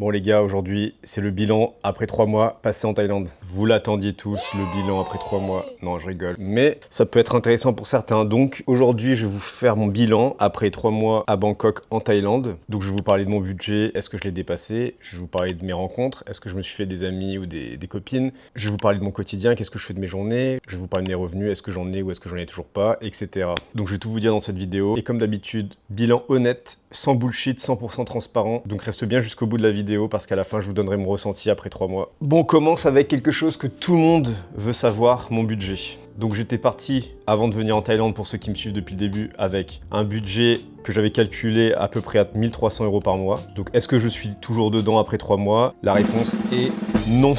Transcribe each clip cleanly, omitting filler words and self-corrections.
Bon les gars, aujourd'hui, c'est le bilan après 3 mois passés en Thaïlande. Vous l'attendiez tous, le bilan après 3 mois. Non, je rigole. Mais ça peut être intéressant pour certains. Donc aujourd'hui, je vais vous faire mon bilan après 3 mois à Bangkok en Thaïlande. Donc je vais vous parler de mon budget, est-ce que je l'ai dépassé? Je vais vous parler de mes rencontres, est-ce que je me suis fait des amis ou des copines? Je vais vous parler de mon quotidien, qu'est-ce que je fais de mes journées? Je vais vous parler de mes revenus, est-ce que j'en ai ou est-ce que j'en ai toujours pas, etc. Donc je vais tout vous dire dans cette vidéo. Et comme d'habitude, bilan honnête, sans bullshit, 100% transparent. Donc reste bien jusqu'au bout de la vidéo parce qu'à la fin, je vous donnerai mon ressenti après 3 mois. Bon, on commence avec quelque chose que tout le monde veut savoir, mon budget. Donc j'étais parti, avant de venir en Thaïlande, pour ceux qui me suivent depuis le début, avec un budget que j'avais calculé à peu près à 1300 € par mois. Donc est-ce que je suis toujours dedans après 3 mois? La réponse est non.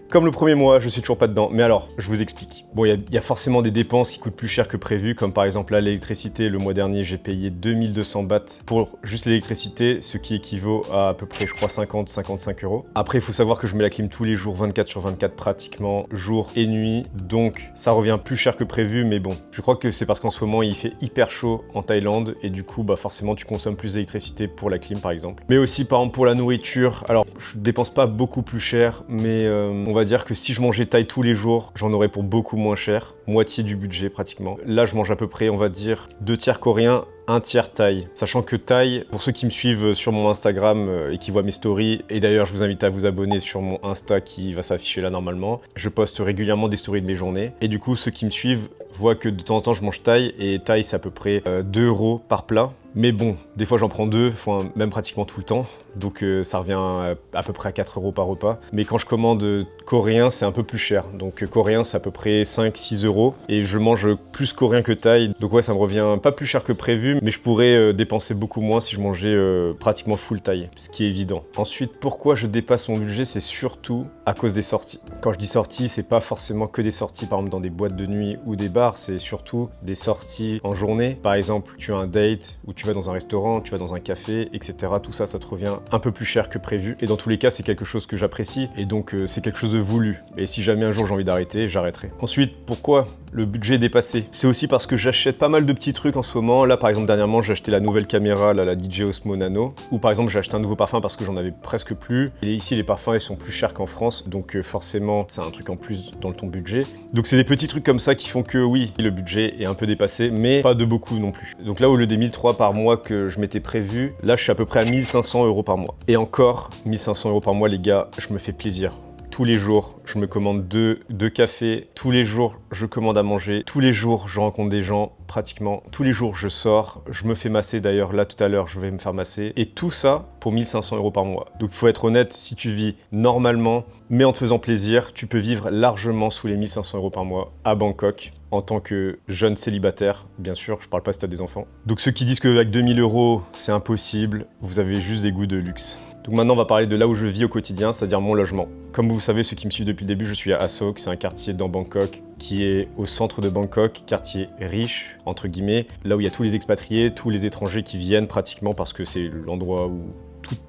Comme le premier mois, je suis toujours pas dedans. Mais alors, je vous explique. Bon, il y a forcément des dépenses qui coûtent plus cher que prévu, comme par exemple là, l'électricité. Le mois dernier, j'ai payé 2200 bahts pour juste l'électricité, ce qui équivaut à peu près, je crois, 50-55 €. Après, il faut savoir que je mets la clim tous les jours, 24 sur 24 pratiquement, jour et nuit. Donc, ça revient plus cher que prévu, mais bon. Je crois que c'est parce qu'en ce moment, il fait hyper chaud en Thaïlande, et du coup, bah forcément, tu consommes plus d'électricité pour la clim, par exemple. Mais aussi, par exemple, pour la nourriture. Alors, je dépense pas beaucoup plus cher, mais on va dire que si je mangeais thaï tous les jours, j'en aurais pour beaucoup moins cher, moitié du budget pratiquement. Là, je mange à peu près, on va dire, 2 tiers coréen, 1 tiers thaï. Sachant que thaï, pour ceux qui me suivent sur mon Instagram et qui voient mes stories, et d'ailleurs je vous invite à vous abonner sur mon Insta qui va s'afficher là normalement, je poste régulièrement des stories de mes journées. Et du coup, ceux qui me suivent voient que de temps en temps je mange thaï, et thaï c'est à peu près 2 € par plat. Mais bon, des fois j'en prends 2, même pratiquement tout le temps, donc ça revient à peu près à 4 € par repas. Mais quand je commande coréen, c'est un peu plus cher, donc coréen c'est à peu près 5-6 €, et je mange plus coréen que thaï, donc ouais, ça me revient pas plus cher que prévu, mais je pourrais dépenser beaucoup moins si je mangeais pratiquement full thaï, ce qui est évident. Ensuite, pourquoi je dépasse mon budget, c'est surtout à cause des sorties. Quand je dis sorties, c'est pas forcément que des sorties par exemple dans des boîtes de nuit ou des bars, c'est surtout des sorties en journée. Par exemple, tu as un date, ou tu vas dans un restaurant, tu vas dans un café, etc. Tout ça, ça te revient un peu plus cher que prévu. Et dans tous les cas, c'est quelque chose que j'apprécie, et donc c'est quelque chose de voulu. Et si jamais un jour j'ai envie d'arrêter, j'arrêterai. Ensuite, pourquoi le budget est dépassé? C'est aussi parce que j'achète pas mal de petits trucs en ce moment. Là, par exemple, dernièrement, j'ai acheté la nouvelle caméra, là, la DJI Osmo Nano. Ou par exemple, j'ai acheté un nouveau parfum parce que j'en avais presque plus. Et ici, les parfums, ils sont plus chers qu'en France. Donc forcément, c'est un truc en plus dans ton budget. Donc c'est des petits trucs comme ça qui font que oui, le budget est un peu dépassé, mais pas de beaucoup non plus. Donc là, au lieu des 1300 par mois que je m'étais prévu, là, je suis à peu près à 1500 € par mois. Et encore, 1500 € par mois, les gars, je me fais plaisir. Tous les jours, je me commande deux cafés. Tous les jours, je commande à manger. Tous les jours, je rencontre des gens, pratiquement. Tous les jours, je sors. Je me fais masser d'ailleurs. Là, tout à l'heure, je vais me faire masser. Et tout ça pour 1500 € par mois. Donc, il faut être honnête, si tu vis normalement, mais en te faisant plaisir, tu peux vivre largement sous les 1500 € par mois à Bangkok. En tant que jeune célibataire, bien sûr, je parle pas si t'as des enfants. Donc ceux qui disent qu'avec 2000 € c'est impossible, vous avez juste des goûts de luxe. Donc maintenant on va parler de là où je vis au quotidien, c'est-à-dire mon logement. Comme vous savez, ceux qui me suivent depuis le début, je suis à Asok, c'est un quartier dans Bangkok qui est au centre de Bangkok, quartier riche, entre guillemets, là où il y a tous les expatriés, tous les étrangers qui viennent pratiquement parce que c'est l'endroit où...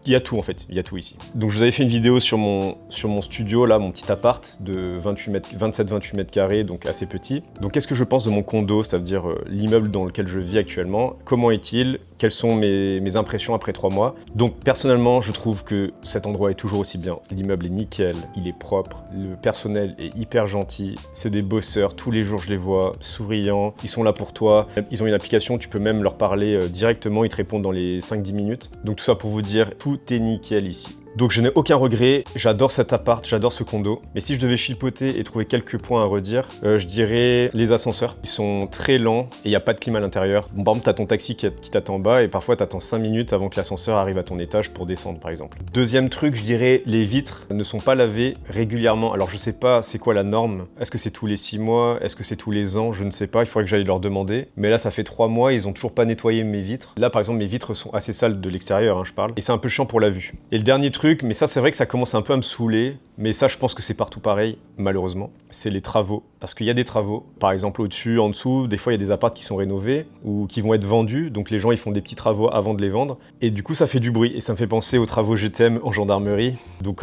Il y a tout en fait, il y a tout ici. Donc je vous avais fait une vidéo sur mon studio, là, mon petit appart de 27-28 mètres carrés, donc assez petit. Donc qu'est-ce que je pense de mon condo, c'est-à-dire l'immeuble dans lequel je vis actuellement? Comment est-il? Quelles sont mes impressions après 3 mois? Donc personnellement, je trouve que cet endroit est toujours aussi bien. L'immeuble est nickel, il est propre, le personnel est hyper gentil, c'est des bosseurs, tous les jours je les vois, souriants, ils sont là pour toi. Ils ont une application, tu peux même leur parler directement, ils te répondent dans les 5-10 minutes. Donc tout ça pour vous dire, tout est nickel ici. Donc je n'ai aucun regret, j'adore cet appart, j'adore ce condo. Mais si je devais chipoter et trouver quelques points à redire, je dirais les ascenseurs. Ils sont très lents et il n'y a pas de clim à l'intérieur. Bon, par exemple, tu as ton taxi qui t'attend en bas et parfois tu attends 5 minutes avant que l'ascenseur arrive à ton étage pour descendre, par exemple. Deuxième truc, je dirais les vitres ne sont pas lavées régulièrement. Alors je sais pas c'est quoi la norme. Est-ce que c'est tous les 6 mois? Est-ce que c'est tous les ans? Je ne sais pas, il faudrait que j'aille leur demander. Mais là, ça fait 3 mois, ils ont toujours pas nettoyé mes vitres. Là, par exemple, mes vitres sont assez sales de l'extérieur, hein, je parle. Et c'est un peu chiant pour la vue. Et le dernier truc, mais ça c'est vrai que ça commence un peu à me saouler, mais ça je pense que c'est partout pareil, malheureusement, c'est les travaux. Parce qu'il y a des travaux, par exemple au-dessus, en dessous, des fois il y a des apparts qui sont rénovés ou qui vont être vendus, donc les gens ils font des petits travaux avant de les vendre, et du coup ça fait du bruit, et ça me fait penser aux travaux GTM en gendarmerie, donc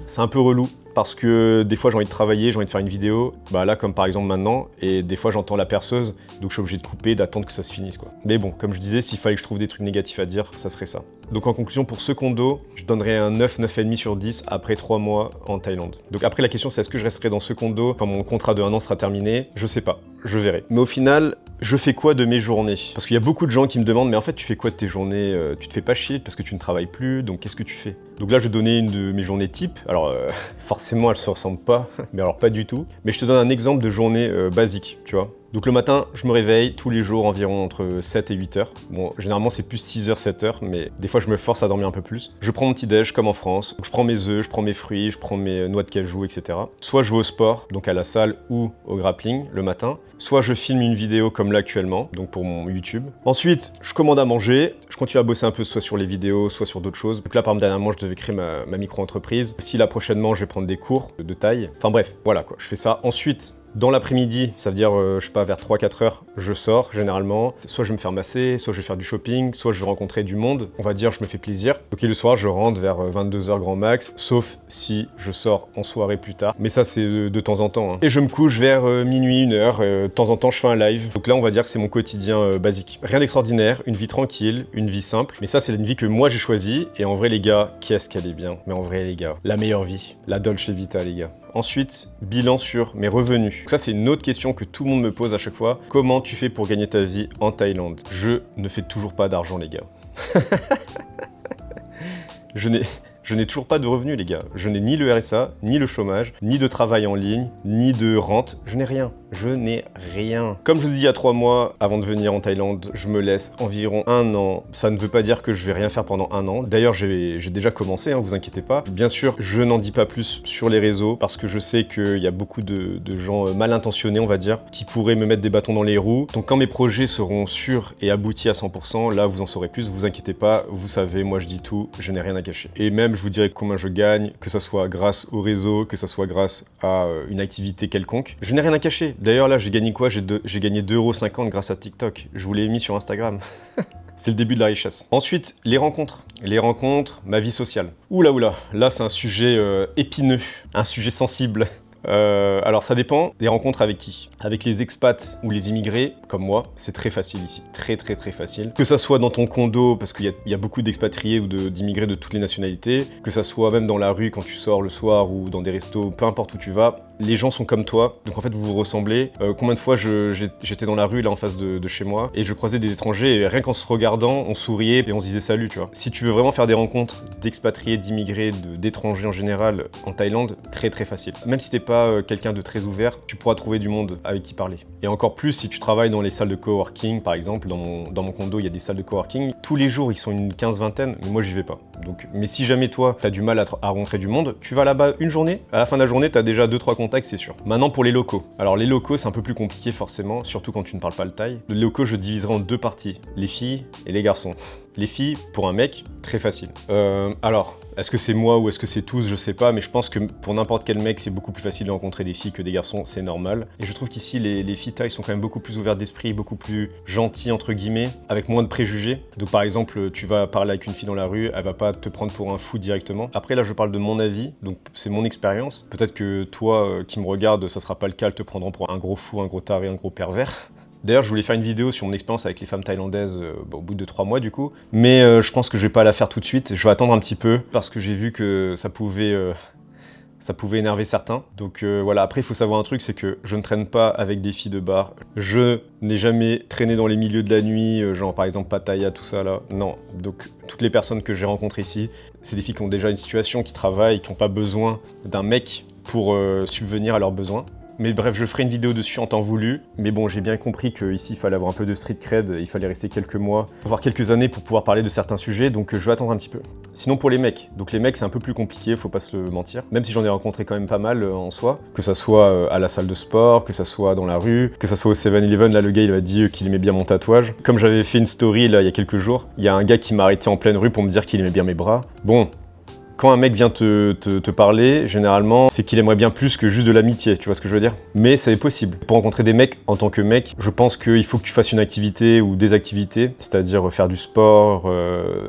c'est un peu relou. Parce que des fois j'ai envie de travailler, j'ai envie de faire une vidéo, bah là comme par exemple maintenant, et des fois j'entends la perceuse, donc je suis obligé de couper, d'attendre que ça se finisse quoi. Mais bon, comme je disais, s'il fallait que je trouve des trucs négatifs à dire, ça serait ça. Donc en conclusion, pour ce condo, je donnerais un 9, 9,5 sur 10 après 3 mois en Thaïlande. Donc après la question c'est est-ce que je resterai dans ce condo quand mon contrat de 1 an sera terminé? Je sais pas, je verrai. Mais au final, je fais quoi de mes journées? Parce qu'il y a beaucoup de gens qui me demandent mais en fait tu fais quoi de tes journées? Tu te fais pas chier parce que tu ne travailles plus, donc qu'est-ce que tu fais? Donc là je vais donner une de mes journées type. Alors forcément elles se ressemblent pas, mais alors pas du tout. Mais je te donne un exemple de journée basique, tu vois. Donc le matin, je me réveille tous les jours environ entre 7 et 8 heures. Bon, généralement c'est plus 6 heures, 7 heures, mais des fois je me force à dormir un peu plus. Je prends mon petit déj comme en France. Donc, je prends mes œufs, je prends mes fruits, je prends mes noix de cajou, etc. Soit je vais au sport, donc à la salle ou au grappling le matin. Soit je filme une vidéo comme là actuellement, donc pour mon YouTube. Ensuite, je commande à manger. Je continue à bosser un peu soit sur les vidéos, soit sur d'autres choses. Donc là, par exemple, dernièrement, je devais créer ma micro-entreprise. Si là, prochainement, je vais prendre des cours de taille. Enfin bref, voilà quoi, je fais ça. Ensuite, dans l'après-midi, ça veut dire, je sais pas, vers 3-4 heures, je sors généralement. Soit je vais me faire masser, soit je vais faire du shopping, soit je vais rencontrer du monde. On va dire, je me fais plaisir. Ok, le soir, je rentre vers 22 heures grand max, sauf si je sors en soirée plus tard. Mais ça, c'est de temps en temps. Hein. Et je me couche vers minuit, 1 heure. De temps en temps, je fais un live. Donc là, on va dire que c'est mon quotidien basique. Rien d'extraordinaire, une vie tranquille, une vie simple. Mais ça, c'est une vie que moi, j'ai choisie. Et en vrai, les gars, qu'est-ce qu'elle est bien. Mais en vrai, les gars, la meilleure vie. La Dolce Vita, les gars. Ensuite, bilan sur mes revenus. Donc ça, c'est une autre question que tout le monde me pose à chaque fois. Comment tu fais pour gagner ta vie en Thaïlande? Je ne fais toujours pas d'argent, les gars. Je n'ai toujours pas de revenus, les gars. Je n'ai ni le RSA, ni le chômage, ni de travail en ligne, ni de rente. Je n'ai rien. Je n'ai rien. Comme je vous dis il y a 3 mois, avant de venir en Thaïlande, je me laisse environ 1 an. Ça ne veut pas dire que je vais rien faire pendant 1 an. D'ailleurs, j'ai déjà commencé, hein, vous inquiétez pas. Bien sûr, je n'en dis pas plus sur les réseaux parce que je sais qu'il y a beaucoup de gens mal intentionnés, on va dire, qui pourraient me mettre des bâtons dans les roues. Donc quand mes projets seront sûrs et aboutis à 100%, là, vous en saurez plus. Vous inquiétez pas, vous savez, moi je dis tout, je n'ai rien à cacher. Et même, je vous dirai combien je gagne, que ça soit grâce au réseau, que ça soit grâce à une activité quelconque. Je n'ai rien à cacher. D'ailleurs, là, j'ai gagné quoi? J'ai gagné 2,50 € grâce à TikTok. Je vous l'ai mis sur Instagram. C'est le début de la richesse. Ensuite, les rencontres. Les rencontres, ma vie sociale. Oula, là, c'est un sujet épineux, un sujet sensible. Alors ça dépend, les rencontres avec qui? Avec les expats ou les immigrés, comme moi, c'est très facile ici, très facile. Que ça soit dans ton condo, parce qu'il y a beaucoup d'expatriés ou d'immigrés de toutes les nationalités, que ça soit même dans la rue quand tu sors le soir ou dans des restos, peu importe où tu vas, les gens sont comme toi, donc en fait vous vous ressemblez. Combien de fois j'étais dans la rue là en face de chez moi et je croisais des étrangers et rien qu'en se regardant, on souriait et on se disait salut, tu vois. Si tu veux vraiment faire des rencontres d'expatriés, d'immigrés, d'étrangers en général en Thaïlande, très facile. Même si t'es pas quelqu'un de très ouvert, tu pourras trouver du monde avec qui parler. Et encore plus si tu travailles dans les salles de coworking, par exemple, dans mon condo, il y a des salles de coworking. Tous les jours, ils sont une 15-20, mais moi, j'y vais pas. Donc, mais si jamais toi, t'as du mal à rencontrer du monde, tu vas là-bas une journée, à la fin de la journée, t'as déjà 2-3 contacts, c'est sûr. Maintenant, pour les locaux. Alors, les locaux, c'est un peu plus compliqué, forcément, surtout quand tu ne parles pas le thaï. Les locaux, je diviserai en 2 parties, les filles et les garçons. Les filles, pour un mec, très facile. Alors, est-ce que c'est moi ou est-ce que c'est tous, je sais pas, mais je pense que pour n'importe quel mec, c'est beaucoup plus facile de rencontrer des filles que des garçons, c'est normal. Et je trouve qu'ici, les filles thaïs sont quand même beaucoup plus ouvertes d'esprit, beaucoup plus gentilles, entre guillemets, avec moins de préjugés. Donc par exemple, tu vas parler avec une fille dans la rue, elle va pas te prendre pour un fou directement. Après là, je parle de mon avis, donc c'est mon expérience. Peut-être que toi, qui me regarde, ça sera pas le cas, elles te prendront pour un gros fou, un gros taré, un gros pervers. D'ailleurs, je voulais faire une vidéo sur mon expérience avec les femmes thaïlandaises au bout de 3 mois du coup. Mais je pense que je vais pas la faire tout de suite. Je vais attendre un petit peu parce que j'ai vu que ça pouvait énerver certains. Donc voilà, après il faut savoir un truc, c'est que je ne traîne pas avec des filles de bar. Je n'ai jamais traîné dans les milieux de la nuit, genre par exemple Pattaya, tout ça là. Non, donc toutes les personnes que j'ai rencontrées ici, c'est des filles qui ont déjà une situation, qui travaillent, qui n'ont pas besoin d'un mec pour subvenir à leurs besoins. Mais bref, je ferai une vidéo dessus en temps voulu. Mais bon, j'ai bien compris qu'ici, il fallait avoir un peu de street cred, il fallait rester quelques mois, voire quelques années pour pouvoir parler de certains sujets, donc je vais attendre un petit peu. Sinon pour les mecs, donc les mecs c'est un peu plus compliqué, faut pas se mentir, même si j'en ai rencontré quand même pas mal en soi, que ça soit à la salle de sport, que ça soit dans la rue, que ça soit au 7-Eleven, là le gars il m'a dit qu'il aimait bien mon tatouage. Comme j'avais fait une story là il y a quelques jours, il y a un gars qui m'a arrêté en pleine rue pour me dire qu'il aimait bien mes bras. Bon, quand un mec vient te parler, généralement, c'est qu'il aimerait bien plus que juste de l'amitié, tu vois ce que je veux dire? Mais ça est possible. Pour rencontrer des mecs, en tant que mec, je pense qu'il faut que tu fasses une activité ou des activités, c'est-à-dire faire du sport,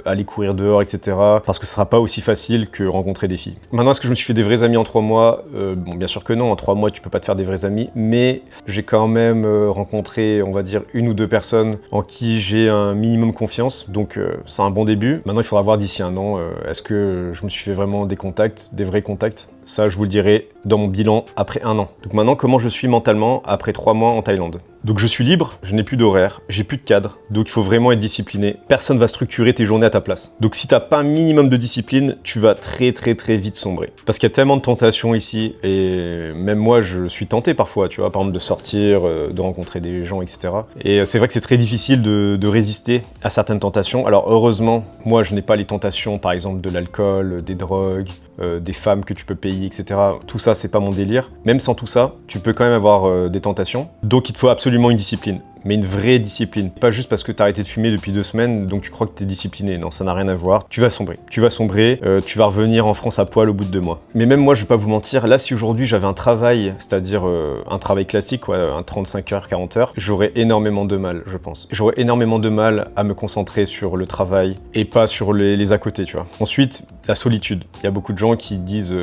aller courir dehors, etc. Parce que ce sera pas aussi facile que rencontrer des filles. Maintenant, est-ce que je me suis fait des vrais amis en 3 mois? Bon, bien sûr que non, en 3 mois, tu peux pas te faire des vrais amis, mais j'ai quand même rencontré, on va dire, 1 ou 2 personnes en qui j'ai un minimum confiance, donc c'est un bon début. Maintenant, il faudra voir d'ici 1 an, est-ce que je me suis fait vraiment des contacts, des vrais contacts? Ça, je vous le dirai dans mon bilan après 1 an. Donc maintenant, comment je suis mentalement après 3 mois en Thaïlande? Donc je suis libre, je n'ai plus d'horaire, j'ai plus de cadre, donc il faut vraiment être discipliné. Personne va structurer tes journées à ta place. Donc si t'as pas un minimum de discipline, tu vas très vite sombrer. Parce qu'il y a tellement de tentations ici, et même moi je suis tenté parfois, tu vois, par exemple de sortir, de rencontrer des gens, etc. Et c'est vrai que c'est très difficile de résister à certaines tentations. Alors heureusement, moi je n'ai pas les tentations, par exemple de l'alcool, des drogues, des femmes que tu peux payer, etc. Tout ça, c'est pas mon délire. Même sans tout ça, tu peux quand même avoir des tentations. Donc il te faut absolument une discipline, mais une vraie discipline. Pas juste parce que t'as arrêté de fumer depuis 2 semaines, donc tu crois que t'es discipliné. Non, ça n'a rien à voir. Tu vas sombrer. Tu vas revenir en France à poil au bout de 2 mois. Mais même moi, je vais pas vous mentir, là, si aujourd'hui j'avais un travail, c'est-à-dire un travail classique, quoi, un 35 heures, 40 heures, j'aurais énormément de mal, je pense. J'aurais énormément de mal à me concentrer sur le travail et pas sur les à côté, tu vois. Ensuite, la solitude. Il y a beaucoup de gens qui disent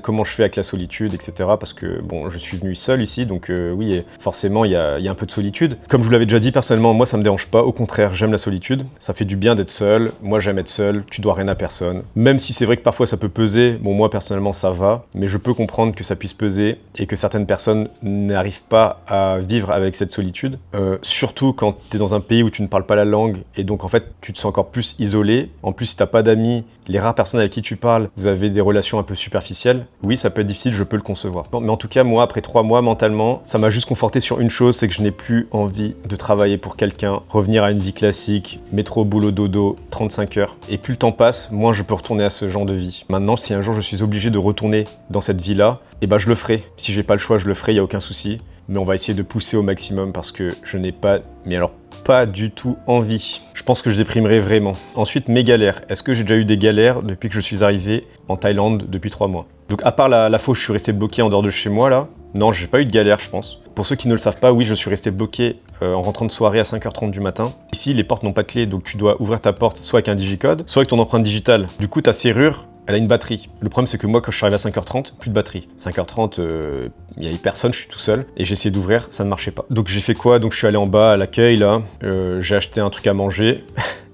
comment je fais avec la solitude, etc. Parce que, bon, je suis venu seul ici, donc oui, forcément, il y a un peu de solitude. Comme je vous l'avais déjà dit, personnellement, moi, ça me dérange pas. Au contraire, j'aime la solitude. Ça fait du bien d'être seul. Moi, j'aime être seul. Tu dois rien à personne. Même si c'est vrai que parfois, ça peut peser. Bon, moi, personnellement, ça va. Mais je peux comprendre que ça puisse peser et que certaines personnes n'arrivent pas à vivre avec cette solitude. Surtout quand tu es dans un pays où tu ne parles pas la langue et donc, en fait, tu te sens encore plus isolé. En plus, si t'as pas d'amis, les rares personnes avec qui tu parles, vous avez des relations un peu superficielles. Oui, ça peut être difficile, je peux le concevoir. Mais en tout cas, moi, après 3 mois, mentalement, ça m'a juste conforté sur une chose, c'est que je n'ai plus envie de travailler pour quelqu'un, revenir à une vie classique, métro, boulot, dodo, 35 heures. Et plus le temps passe, moins je peux retourner à ce genre de vie. Maintenant, si un jour je suis obligé de retourner dans cette vie-là, eh ben je le ferai. Si j'ai pas le choix, je le ferai, il n'y a aucun souci. Mais on va essayer de pousser au maximum parce que je n'ai pas, mais alors pas du tout envie. Je pense que je déprimerai vraiment. Ensuite, mes galères. Est-ce que j'ai déjà eu des galères depuis que je suis arrivé en Thaïlande depuis 3 mois? Donc à part la fois où je suis resté bloqué en dehors de chez moi là, non, j'ai pas eu de galère, je pense. Pour ceux qui ne le savent pas, oui, je suis resté bloqué en rentrant de soirée à 5h30 du matin. Ici, les portes n'ont pas de clé, donc tu dois ouvrir ta porte soit avec un digicode, soit avec ton empreinte digitale. Du coup, ta serrure, elle a une batterie. Le problème, c'est que moi, quand je suis arrivé à 5h30, plus de batterie. 5h30, il n'y avait personne, je suis tout seul. Et j'ai essayé d'ouvrir, ça ne marchait pas. Donc j'ai fait quoi? Donc je suis allé en bas à l'accueil, là. J'ai acheté un truc à manger.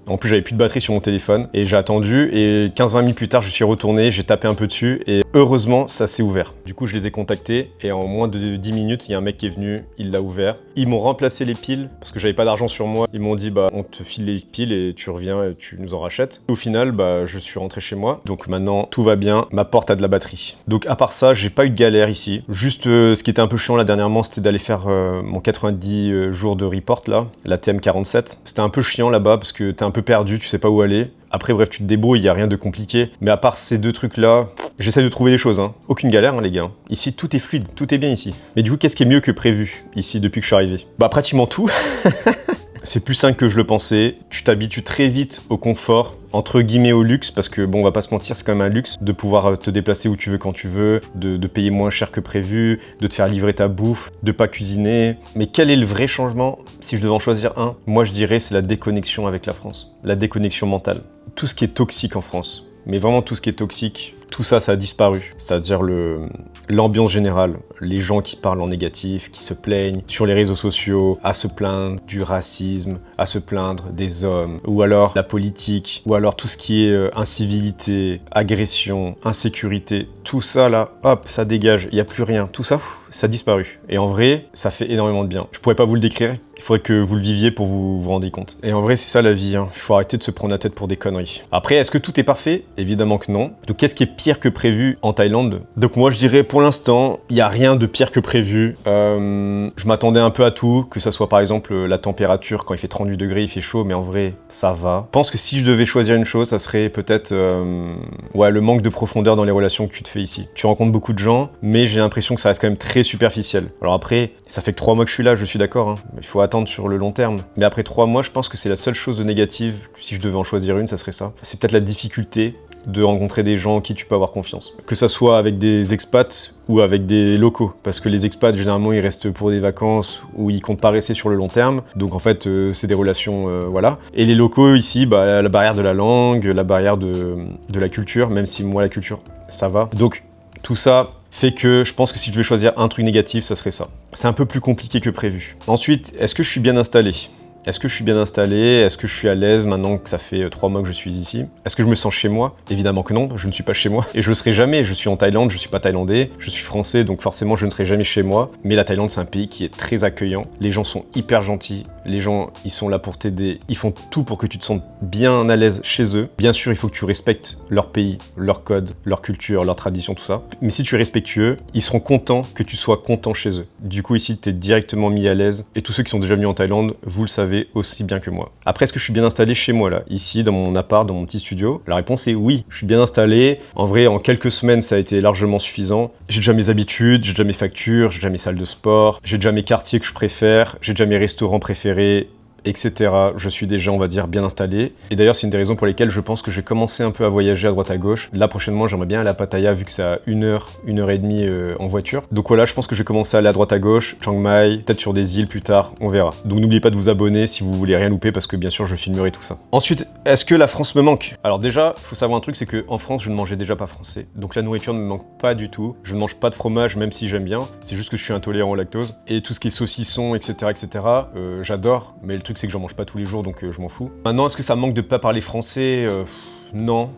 En plus, j'avais plus de batterie sur mon téléphone et j'ai attendu et 15-20 minutes plus tard, je suis retourné, j'ai tapé un peu dessus et heureusement, ça s'est ouvert. Du coup, je les ai contactés et en moins de 10 minutes, il y a un mec qui est venu, il l'a ouvert. Ils m'ont remplacé les piles parce que j'avais pas d'argent sur moi. Ils m'ont dit, bah, on te file les piles et tu reviens et tu nous en rachètes. Au final, bah, je suis rentré chez moi. Donc maintenant, tout va bien. Ma porte a de la batterie. Donc à part ça, j'ai pas eu de galère ici. Juste, ce qui était un peu chiant là dernièrement, c'était d'aller faire mon 90 jours de report là, la TM47. C'était un peu chiant là-bas parce que t'es un peu perdu, tu sais pas où aller. Après, bref, tu te débrouilles, il n'y a rien de compliqué. Mais à part ces 2 trucs-là, j'essaie de trouver des choses. Hein. Aucune galère, hein, les gars. Ici, tout est fluide, tout est bien ici. Mais du coup, qu'est-ce qui est mieux que prévu ici depuis que je suis arrivé? Bah, pratiquement tout. C'est plus simple que je le pensais. Tu t'habitues très vite au confort, entre guillemets au luxe, parce que bon, on va pas se mentir, c'est quand même un luxe de pouvoir te déplacer où tu veux quand tu veux, de payer moins cher que prévu, de te faire livrer ta bouffe, de pas cuisiner. Mais quel est le vrai changement? Si je devais en choisir un, moi je dirais c'est la déconnexion avec la France, la déconnexion mentale. Tout ce qui est toxique en France, mais vraiment tout ce qui est toxique, tout ça, ça a disparu. C'est-à-dire l'ambiance générale, les gens qui parlent en négatif, qui se plaignent sur les réseaux sociaux, à se plaindre du racisme, à se plaindre des hommes, ou alors la politique, ou alors tout ce qui est incivilité, agression, insécurité, tout ça là, hop, ça dégage, il n'y a plus rien. Tout ça, ça a disparu. Et en vrai, ça fait énormément de bien. Je pourrais pas vous le décrire, il faudrait que vous le viviez pour vous rendre compte. Et en vrai, c'est ça la vie, hein. Il faut arrêter de se prendre la tête pour des conneries. Après, est-ce que tout est parfait? Évidemment que non. Donc qu'est-ce qui est pire que prévu en Thaïlande? Donc moi, je dirais pour l'instant, il n'y a rien de pire que prévu. Je m'attendais un peu à tout, que ça soit par exemple la température, quand il fait 38 degrés, il fait chaud, mais en vrai, ça va. Je pense que si je devais choisir une chose, ça serait peut-être ouais, le manque de profondeur dans les relations que tu te fais ici. Tu rencontres beaucoup de gens, mais j'ai l'impression que ça reste quand même très superficiel. Alors après, ça fait que 3 mois que je suis là, je suis d'accord, hein. Il faut attendre sur le long terme. Mais après 3 mois, je pense que c'est la seule chose de négative, si je devais en choisir une, ça serait ça. C'est peut-être la difficulté de rencontrer des gens en qui tu peux avoir confiance. Que ça soit avec des expats ou avec des locaux. Parce que les expats, généralement, ils restent pour des vacances ou ils comptent pas rester sur le long terme. Donc en fait, c'est des relations, voilà. Et les locaux, ici, bah, la barrière de la langue, la barrière de la culture, même si moi, la culture, ça va. Donc tout ça fait que je pense que si je devais choisir un truc négatif, ça serait ça. C'est un peu plus compliqué que prévu. Ensuite, est-ce que je suis bien installé ? Est-ce que je suis bien installé? Est-ce que je suis à l'aise maintenant que ça fait 3 mois que je suis ici? Est-ce que je me sens chez moi? Évidemment que non, je ne suis pas chez moi. Et je le serai jamais, je suis en Thaïlande, je suis pas thaïlandais, je suis français, donc forcément je ne serai jamais chez moi. Mais la Thaïlande, c'est un pays qui est très accueillant. Les gens sont hyper gentils, les gens, ils sont là pour t'aider. Ils font tout pour que tu te sentes bien à l'aise chez eux. Bien sûr, il faut que tu respectes leur pays, leur code, leur culture, leur tradition, tout ça. Mais si tu es respectueux, ils seront contents que tu sois content chez eux. Du coup, ici, tu es directement mis à l'aise. Et tous ceux qui sont déjà venus en Thaïlande, vous le savez aussi bien que moi. Après, est-ce que je suis bien installé chez moi là, ici, dans mon appart, dans mon petit studio? La réponse est oui, je suis bien installé. En vrai, en quelques semaines, ça a été largement suffisant. J'ai déjà mes habitudes, j'ai déjà mes factures, j'ai déjà mes salles de sport, j'ai déjà mes quartiers que je préfère, j'ai déjà mes restaurants préférés, etc. Je suis déjà, on va dire, bien installé. Et d'ailleurs, c'est une des raisons pour lesquelles je pense que j'ai commencé un peu à voyager à droite à gauche. Là, prochainement, j'aimerais bien aller à Pattaya, vu que c'est à 1 heure et demie en voiture. Donc voilà, je pense que je vais commencer à aller à droite à gauche, Chiang Mai, peut-être sur des îles plus tard, on verra. Donc n'oubliez pas de vous abonner si vous voulez rien louper, parce que bien sûr, je filmerai tout ça. Ensuite, est-ce que la France me manque? Alors déjà, il faut savoir un truc, c'est qu'en France, je ne mangeais déjà pas français. Donc la nourriture ne me manque pas du tout. Je ne mange pas de fromage, même si j'aime bien. C'est juste que je suis intolérant au lactose. Et tout ce qui est saucisson, etc., j'adore. Mais le truc, c'est que j'en mange pas tous les jours, donc je m'en fous. Maintenant, est-ce que ça me manque de pas parler français? Non,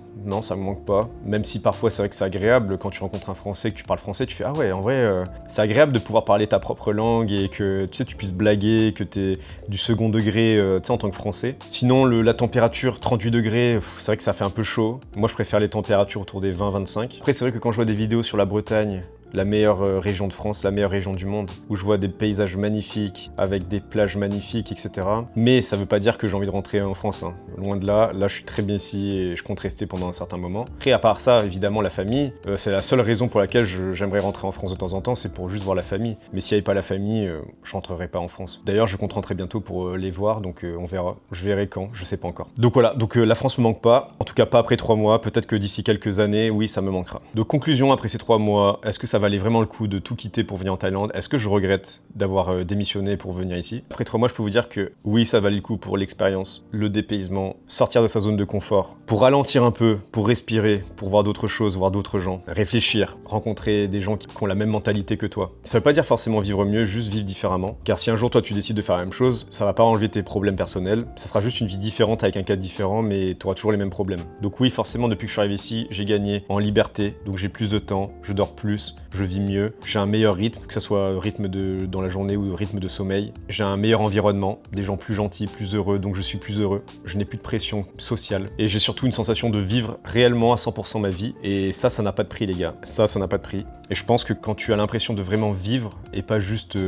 ça me manque pas. Même si parfois c'est vrai que c'est agréable quand tu rencontres un Français, que tu parles français, tu fais ah ouais, en vrai, c'est agréable de pouvoir parler ta propre langue et que tu sais, tu puisses blaguer, que t'es du second degré, tu sais, en tant que Français. Sinon, la température 38 degrés, c'est vrai que ça fait un peu chaud. Moi, je préfère les températures autour des 20-25. Après, c'est vrai que quand je vois des vidéos sur la Bretagne, la meilleure région de France, la meilleure région du monde, où je vois des paysages magnifiques, avec des plages magnifiques, etc. Mais ça veut pas dire que j'ai envie de rentrer en France, hein. Loin de là, je suis très bien ici et je compte rester pendant un certain moment. Après, à part ça, évidemment, la famille, c'est la seule raison pour laquelle j'aimerais rentrer en France de temps en temps, c'est pour juste voir la famille. Mais s'il n'y avait pas la famille, je rentrerai pas en France. D'ailleurs, je compte rentrer bientôt pour les voir, donc on verra. Je verrai quand, je sais pas encore. Donc voilà, la France me manque pas, en tout cas pas après 3 mois, peut-être que d'ici quelques années, oui, ça me manquera. Donc conclusion, après ces 3 mois, est-ce que ça valait vraiment le coup de tout quitter pour venir en Thaïlande? Est-ce que je regrette d'avoir démissionné pour venir ici? Après 3 mois, je peux vous dire que oui, ça valait le coup pour l'expérience, le dépaysement, sortir de sa zone de confort, pour ralentir un peu, pour respirer, pour voir d'autres choses, voir d'autres gens, réfléchir, rencontrer des gens qui ont la même mentalité que toi. Ça veut pas dire forcément vivre mieux, juste vivre différemment. Car si un jour toi tu décides de faire la même chose, ça va pas enlever tes problèmes personnels, ça sera juste une vie différente avec un cadre différent, mais tu auras toujours les mêmes problèmes. Donc oui, forcément, depuis que je suis arrivé ici, j'ai gagné en liberté, donc j'ai plus de temps, je dors plus, je vis mieux, j'ai un meilleur rythme, que ce soit rythme dans la journée ou rythme de sommeil. J'ai un meilleur environnement, des gens plus gentils, plus heureux, donc je suis plus heureux. Je n'ai plus de pression sociale. Et j'ai surtout une sensation de vivre réellement à 100% ma vie. Et ça n'a pas de prix, les gars. Ça n'a pas de prix. Et je pense que quand tu as l'impression de vraiment vivre et pas juste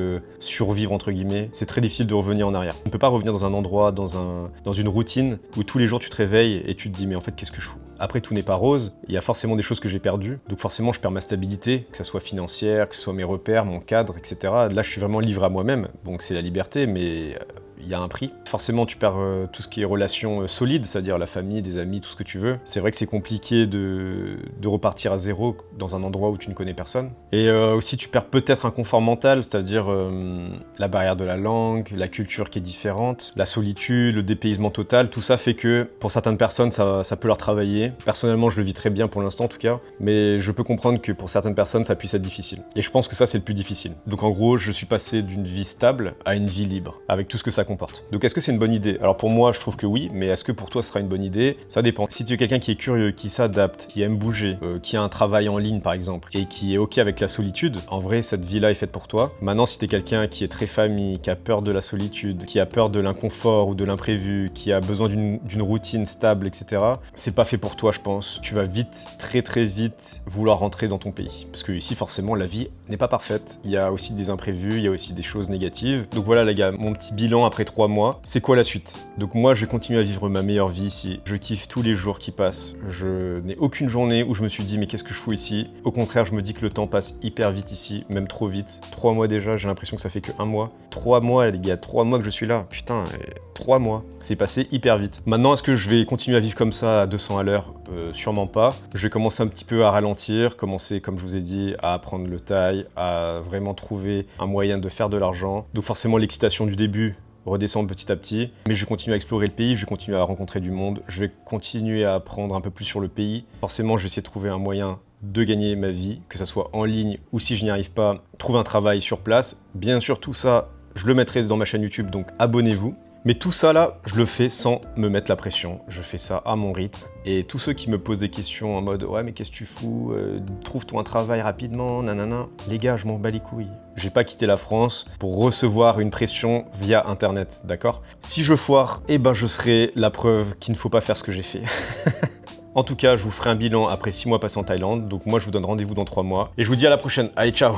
survivre, entre guillemets, c'est très difficile de revenir en arrière. On ne peut pas revenir dans un endroit, dans une routine où tous les jours tu te réveilles et tu te dis mais en fait qu'est-ce que je fous? Après, tout n'est pas rose, il y a forcément des choses que j'ai perdues, donc forcément je perds ma stabilité, que ce soit financière, que ce soit mes repères, mon cadre, etc. Là, je suis vraiment livré à moi-même, donc c'est la liberté, mais il y a un prix. Forcément, tu perds tout ce qui est relations solides, c'est-à-dire la famille, des amis, tout ce que tu veux. C'est vrai que c'est compliqué de repartir à zéro dans un endroit où tu ne connais personne. Et aussi, tu perds peut-être un confort mental, c'est-à-dire la barrière de la langue, la culture qui est différente, la solitude, le dépaysement total. Tout ça fait que, pour certaines personnes, ça peut leur travailler. Personnellement, je le vis très bien pour l'instant, en tout cas. Mais je peux comprendre que pour certaines personnes, ça puisse être difficile. Et je pense que ça, c'est le plus difficile. Donc en gros, je suis passé d'une vie stable à une vie libre, avec tout ce que ça comporte. Donc est-ce que c'est une bonne idée? Alors pour moi, je trouve que oui, mais est-ce que pour toi, ce sera une bonne idée? Ça dépend. Si tu es quelqu'un qui est curieux, qui s'adapte, qui aime bouger, qui a un travail en ligne par exemple, et qui est ok avec la solitude, en vrai, cette vie-là est faite pour toi. Maintenant, si tu es quelqu'un qui est très famille, qui a peur de la solitude, qui a peur de l'inconfort ou de l'imprévu, qui a besoin d'une routine stable, etc., c'est pas fait pour toi, je pense. Tu vas vite, très très vite, vouloir rentrer dans ton pays. Parce que ici, forcément, la vie n'est pas parfaite. Il y a aussi des imprévus, il y a aussi des choses négatives. Donc voilà les gars, mon petit bilan après après 3 mois, c'est quoi la suite? Donc moi, je continue à vivre ma meilleure vie ici. Je kiffe tous les jours qui passent. Je n'ai aucune journée où je me suis dit mais qu'est-ce que je fous ici? Au contraire, je me dis que le temps passe hyper vite ici, même trop vite. 3 mois déjà, j'ai l'impression que ça fait que 1 mois. 3 mois les gars, 3 mois que je suis là. Putain, 3 mois. C'est passé hyper vite. Maintenant, est-ce que je vais continuer à vivre comme ça à 200 à l'heure? Sûrement pas. Je vais commencer un petit peu à ralentir, commencer, comme je vous ai dit, à apprendre le thaï, à vraiment trouver un moyen de faire de l'argent. Donc forcément, l'excitation du début redescend petit à petit. Mais je vais continuer à explorer le pays, je vais continuer à rencontrer du monde, je vais continuer à apprendre un peu plus sur le pays. Forcément, je vais essayer de trouver un moyen de gagner ma vie, que ça soit en ligne ou si je n'y arrive pas, trouver un travail sur place. Bien sûr, tout ça, je le mettrai dans ma chaîne YouTube, donc abonnez-vous. Mais tout ça là, je le fais sans me mettre la pression. Je fais ça à mon rythme. Et tous ceux qui me posent des questions en mode « Ouais, mais qu'est-ce que tu fous? Trouve-toi un travail rapidement, nanana. » Les gars, je m'en bats les couilles. J'ai pas quitté la France pour recevoir une pression via Internet, d'accord? Si je foire, eh ben je serai la preuve qu'il ne faut pas faire ce que j'ai fait. En tout cas, je vous ferai un bilan après 6 mois passés en Thaïlande. Donc moi, je vous donne rendez-vous dans 3 mois. Et je vous dis à la prochaine. Allez, ciao!